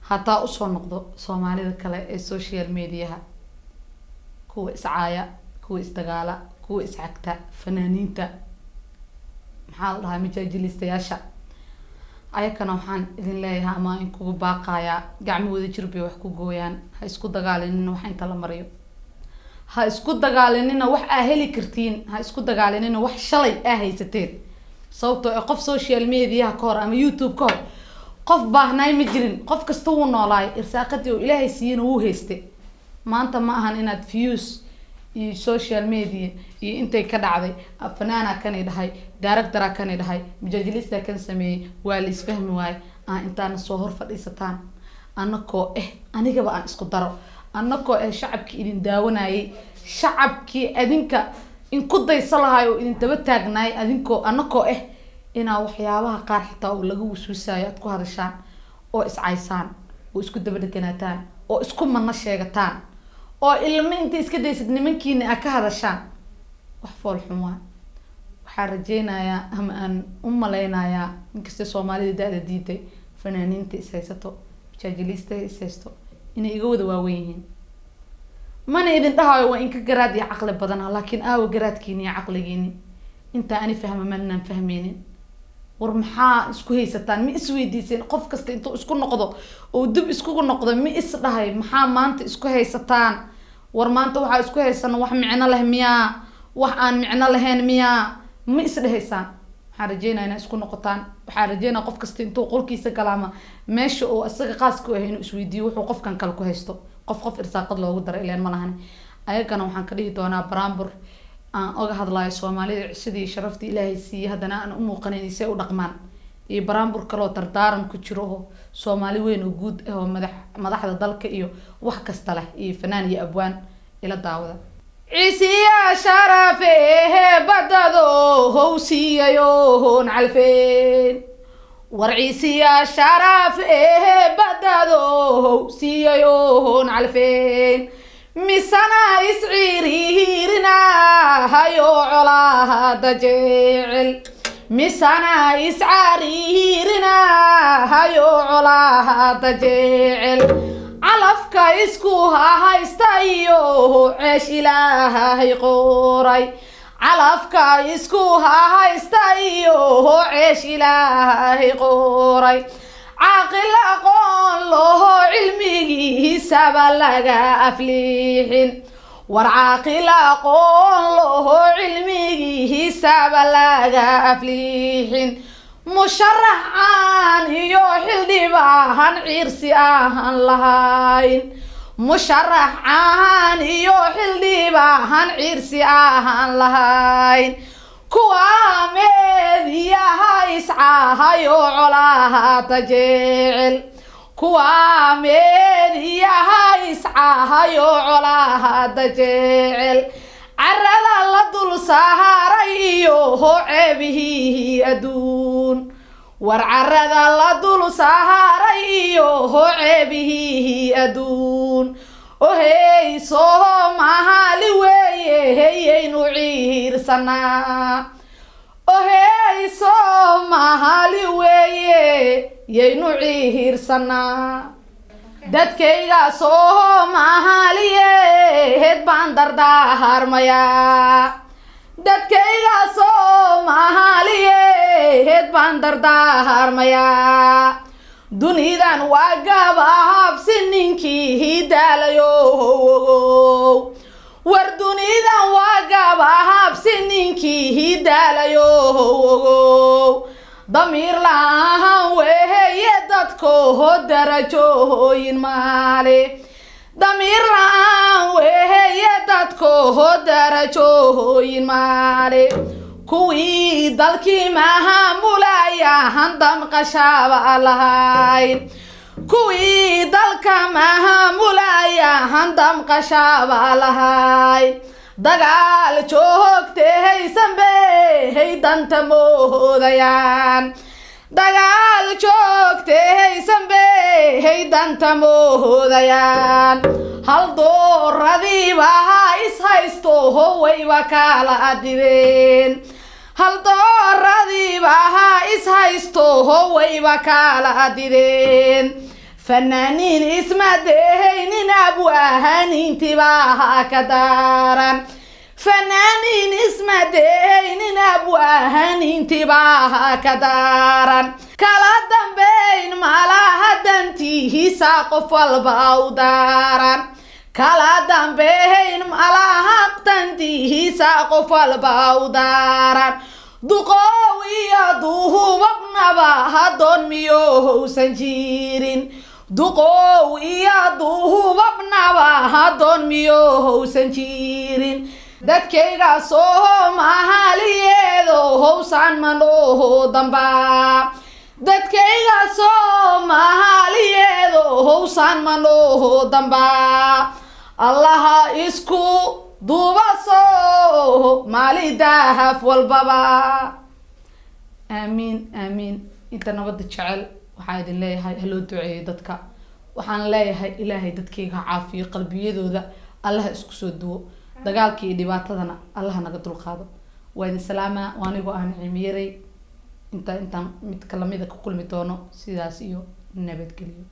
hataa u soo noqdo Soomaalida kale ee social media kuwa iscaaya kuwa isdagaala kuwa iscagta fanaaniinta maxaa la dhahaa majaajilistayaasha ayakana waxaan idin leeyahay ama in kugu baaqaya gacmahooda jirbay wax ku gooyaan ha isku dagaalanina wax inta la mariyo ha isku dagaalanina wax aa heli kartiin ha isku dagaalanina wax shalay aa haysateen sababtoo qof social media ka hor ama YouTube ka hor qof baahnay ma jirin qof kasta uu noolaay irsaaqadii oo Ilaahay siiyay uu haystay maanta ma ahan inaad views iyo social media iyo intay ka dhacday fanaana kan dhahay director kan dhahay majaajilista kan sameeyay waa la isfahmi waay intaan soo hor fadhiisataan anako anigaba aan isku daro anako shacabkii idin daawanayay shacabkii adinka in ku daysalahay oo idin daba taagnaay adinko anako ina waxyaabaha qaar xitaa oo lagu wasuusayo aad ku hadashaan oo iscaysaan oo isku daba dhaganataan oo isku manna sheegataan oo ilmo inta iska daysid nimankiina ka hadashaan wax fool xumaa waxa rajeenaya ama aan u maleynayaa inkasta Soomaalida daada diiday fanaaniinta isaysato majaajilista isaysto inay iga wada waaweyn mana idin dhahayo waa in ka garaad iyo aqli badan laakiin aaw garaadkiina iyo aqligiina inta aan fahmaman fahmeenin war maxaa isku haysataan ma isweydiiseen qof kasta intuu isku noqdo oo dib isku noqdo ma is dhahay maxaa maanta isku haysataan war maanta waxa isku haysan wax micno leh miya wax aan micno lahayn miya ma is dhahaysaan waxa rajeenayna isku noqotaan waxa rajeena qof kasta intuu qolkiisa galaama meesha oo asaga qaas ku ahayn isweydiyo wuxuu qofkan kale ku haysto qof irsaaqad loogu daray ileen ma lahan ayagana waxaan ka dhigi doonaa baraambur aan oga hadlayo Soomaalida sidii sharaftii Ilaahay siiyay hadana aan u muuqanaysay u dhaqmaan iyo baraambur kale oo tardaaran ku jiro Soomaali weyn oo guud oo madaxda dalka iyo wax kasta leh iyo fanaan iyo abwaan ila daawada ciisiya sharafe badado howsiyayo hon alfeen war ciisiya sharafe badado howsiyayo hon alfeen misana isciirina hayo colaha dajeel misana iscaarina hayo colaha dajeel calafka isku haystayo ceesh Ilaahay qoray calafka isku haystayo ceesh Ilaahay qoray عاقل أقول له علمي سبا لغا أفليحين والعاقل أقول له علمي سبا لغا أفليحين مشرح عن يوحل دباهن عيرسي آهن لهاين مشرح عن يوحل دباهن عيرسي آهن لهاين كوامد يا إسعاها يعلاها تجعل كوامد يا إسعاها يعلاها تجعل عرض الله سهريو عبه أدون وعرض الله سهريو عبه أدون وهي صومها لويه هي نعير سنا وهي صومها لويه هي نعير سنا dadkayga Soomaaliye heed baan dardaar maya dadkayga Soomaaliye heed baan dardaar maya dunidan waa gabaab sininkii hidaalayo war dunidan waa gabaab sininkii hidaalayo ضمير لها وهي دتكو درجوين مالي ضمير لها وهي دتكو درجوين مالي كوي دالكي ماها مولايا هندم قشابة لهاين كوي دالكا ماها مولايا هندم قشابة لهاين dagaal joogtay sanbay danta moodayaan dagaal joogtay sanbay danta moodayaan hal dooradiiba is haysto wayba kala adibeen hal dooradiiba is haysto wayba kala adibeen فنانين اسمه دهين أبوهن انتباها كدارا فنانين اسمه دهين أبوهن انتباها كدارا كلا دنبين مالها دنتيه ساقف الباودارا كلا دنبين مالها دنتيه ساقف الباودارا دقوية دوه وابنبا هدون ميوه سنجيرين دقوية دوه وابنبا هدون ميوه سنجيرين dadkayga Soomaaliyeed howsan manoo damba dadkayga Soomaaliyeed howsan manoo damba Allah isku dubaso maalidahaf walbaba amiin amiin inta nabad jecel waxaan idin leeyahay halo duceeyo dadka waxaan leeyahay ilaahay dadkayga caafiyo qalbiyadooda Allah isku soo duwo dagaalkii dhibaatadana Allah naga dulqaado waa idin salaama waanigu aan cimiray inta mid kala mid ah ku kulmi doono sidaas iyo nabadgelyo